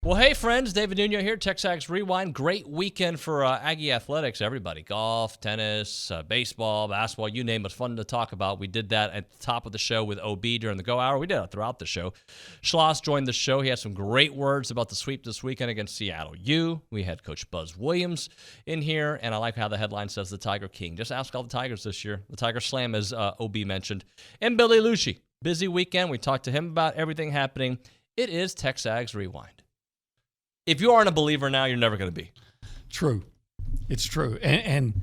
Well, hey, friends, David Nuno here, TexAgs Rewind. Great weekend for Aggie athletics, everybody. Golf, tennis, baseball, basketball, you name it. Fun to talk about. We did that at the top of the show with OB during the Go Hour. We did it throughout the show. Schloss joined the show. He had some great words about the sweep this weekend against Seattle U. We had Coach Buzz Williams in here, and I like how the headline says the Tiger King. Just ask all the Tigers this year. The Tiger Slam, as OB mentioned. And Billy Liucci. Busy weekend. We talked to him about everything happening. It is TexAgs Rewind. If you aren't a believer now, you're never going to be. True. It's true. And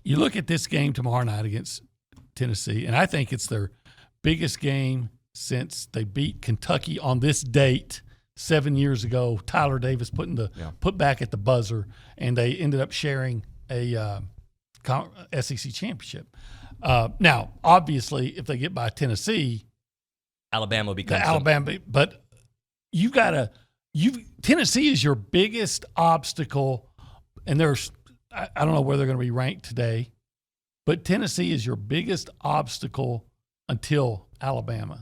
you look at this game tomorrow night against Tennessee, and I think it's their biggest game since they beat Kentucky on this date 7 years ago. Tyler Davis put back at the buzzer, and they ended up sharing a SEC championship. Now, obviously, if they get by Tennessee, Alabama becomes Alabama. But you've got to – Tennessee is your biggest obstacle, and I don't know where they're going to be ranked today, but Tennessee is your biggest obstacle until Alabama.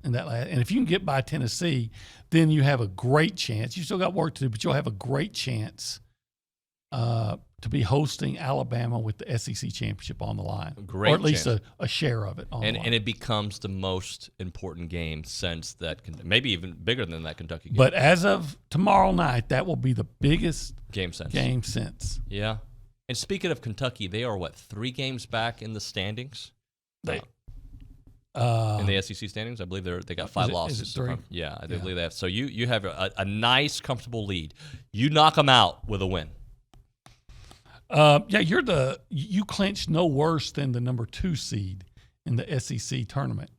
And if you can get by Tennessee, then you have a great chance. You still got work to do, but you'll have a great chance to be hosting Alabama with the SEC championship on the line, or at least a share of it on the line. And it becomes the most important game since that, maybe even bigger than that Kentucky game. But as of tomorrow night, that will be the biggest game since. Yeah. And speaking of Kentucky, they are, 3 games back in the standings? In the SEC standings? I believe they got 5 losses. Is it 3? Yeah, I believe they have. So you have a nice, comfortable lead. You knock them out with a win. You clinch no worse than the number 2 seed in the SEC tournament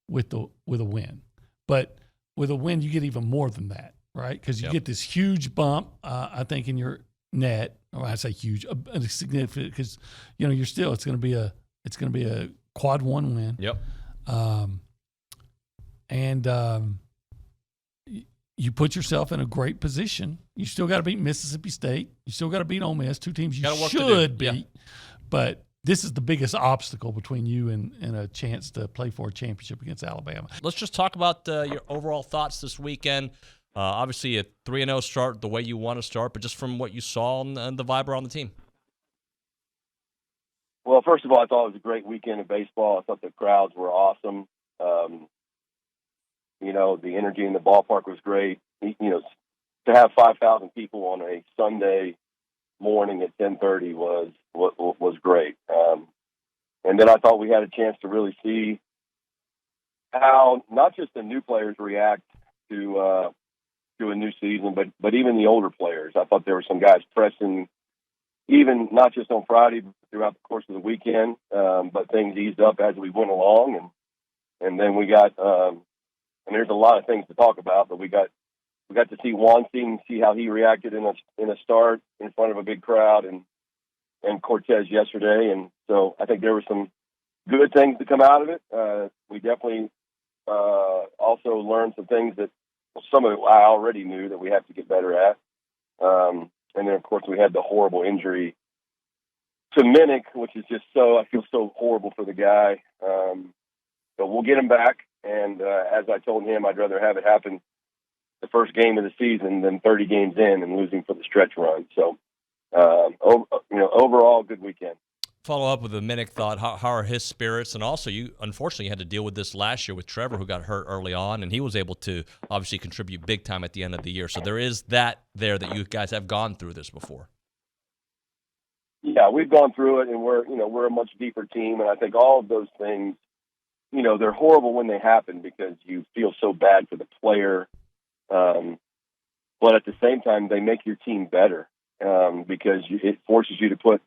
with a win. But with a win, you get even more than that, right? Because you get this huge bump, I think, in your net. Or I say huge, significant, because you're still it's going to be a quad 1 win. Yep. You put yourself in a great position. You still got to beat Mississippi State. You still got to beat Ole Miss, 2 teams you should beat. Yeah. But this is the biggest obstacle between you and a chance to play for a championship against Alabama. Let's just talk about your overall thoughts this weekend. Obviously, a 3-0 start the way you want to start, but just from what you saw and the vibe around the team. Well, first of all, I thought it was a great weekend of baseball. I thought the crowds were awesome. The energy in the ballpark was great. To have 5,000 people on a Sunday morning at 10:30 was great. And then I thought we had a chance to really see how not just the new players react to a new season, but even the older players. I thought there were some guys pressing, even not just on Friday, but throughout the course of the weekend. But things eased up as we went along, and then we got. And there's a lot of things to talk about, but we got to see Weinstein, see how he reacted in a start in front of a big crowd, and Cortez yesterday, and so I think there were some good things to come out of it. We definitely also learned some things that some of it I already knew that we have to get better at, and then of course we had the horrible injury to Minnick, which is just I feel so horrible for the guy, but we'll get him back. And as I told him, I'd rather have it happen the first game of the season than 30 games in and losing for the stretch run. So, overall, good weekend. Follow up with a Minnick thought. How are his spirits? And also, you unfortunately had to deal with this last year with Trevor, who got hurt early on, and he was able to obviously contribute big time at the end of the year. So there is that you guys have gone through this before. Yeah, we've gone through it, and we're a much deeper team, and I think all of those things. They're horrible when they happen because you feel so bad for the player. But at the same time, they make your team better because it forces you to put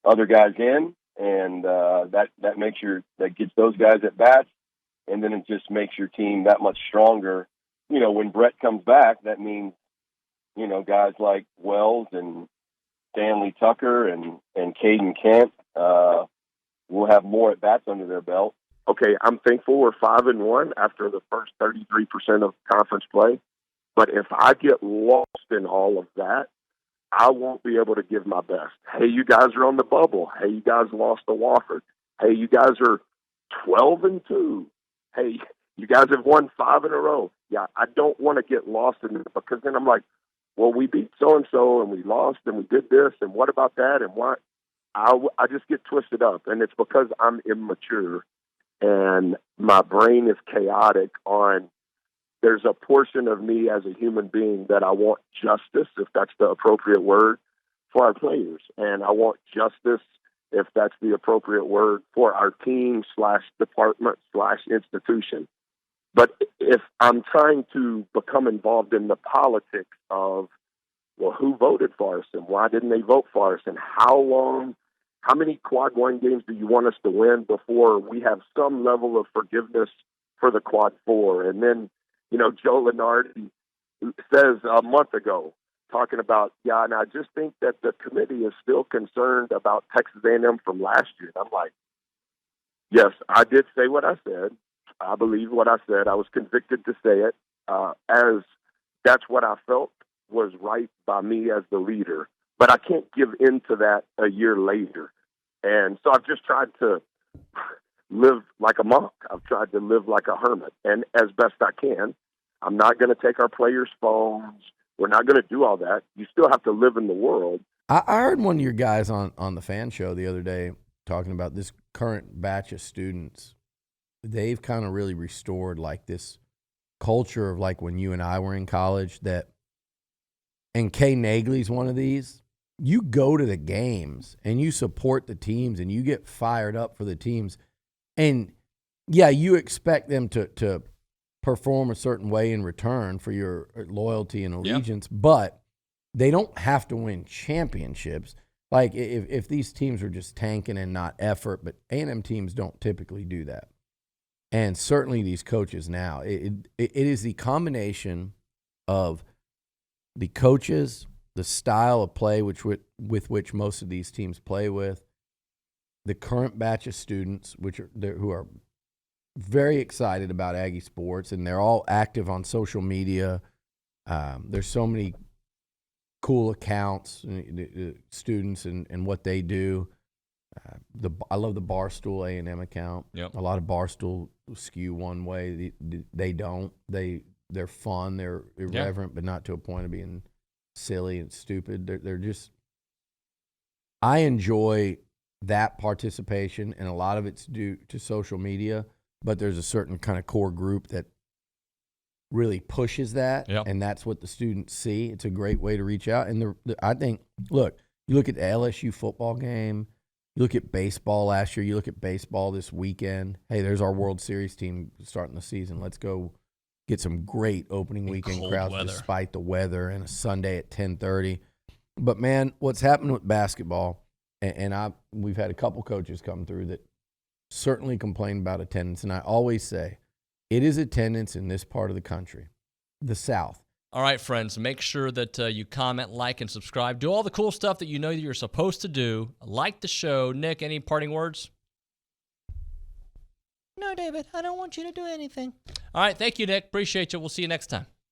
other guys in, and that gets those guys at bats, and then it just makes your team that much stronger. When Brett comes back, that means guys like Wells and Stanley Tucker and Caden Kent will have more at bats under their belt. Okay, I'm thankful we're 5-1 after the first 33% of conference play. But if I get lost in all of that, I won't be able to give my best. Hey, you guys are on the bubble. Hey, you guys lost to Wofford. Hey, you guys are 12-2. Hey, You guys have won 5 in a row. Yeah, I don't want to get lost in it, because then I'm like, well, we beat so-and-so and we lost and we did this, and what about that, and what? I just get twisted up, and it's because I'm immature and my brain is chaotic on, there's a portion of me as a human being that I want justice, if that's the appropriate word, for our players. And I want justice, if that's the appropriate word, for our team / department / institution. But if I'm trying to become involved in the politics of, well, who voted for us and why didn't they vote for us, and how many quad 1 games do you want us to win before we have some level of forgiveness for the quad 4? And then, Joe Lenardi says a month ago, talking about, and I just think that the committee is still concerned about Texas A&M from last year. And I'm like, yes, I did say what I said. I believe what I said. I was convicted to say it, as that's what I felt was right by me as the leader. But I can't give in to that a year later. And so I've just tried to live like a monk. I've tried to live like a hermit, and as best I can. I'm not going to take our players' phones. We're not going to do all that. You still have to live in the world. I heard one of your guys on the fan show the other day talking about this current batch of students. They've kind of really restored like this culture of like when you and I were in college, and Kay Nagley's one of these. You go to the games and you support the teams and you get fired up for the teams. And yeah, you expect them to perform a certain way in return for your loyalty and allegiance, but they don't have to win championships. Like if these teams are just tanking and not effort, but A&M teams don't typically do that. And certainly these coaches now, it is the combination of the coaches, the style of play with which most of these teams play with, the current batch of students, who are very excited about Aggie sports, and they're all active on social media. There's so many cool accounts, students and what they do. I love the Barstool A&M account. Yep. A lot of Barstool skew one way. They don't. They're fun. They're irreverent, but not to a point of being silly and stupid. They're just. I enjoy that participation, and a lot of it's due to social media. But there's a certain kind of core group that really pushes that, and that's what the students see. It's a great way to reach out. And I think, look, you look at the LSU football game, you look at baseball last year, you look at baseball this weekend. Hey, there's our World Series team starting the season. Let's go get some great opening weekend crowds despite the weather, and a Sunday at 10:30. But, man, what's happened with basketball, and we've had a couple coaches come through that certainly complain about attendance, and I always say it is attendance in this part of the country, the South. All right, friends, make sure that you comment, like, and subscribe. Do all the cool stuff that you know that you're supposed to do. Like the show. Nick, any parting words? No, David, I don't want you to do anything. All right, thank you, Nick. Appreciate you. We'll see you next time.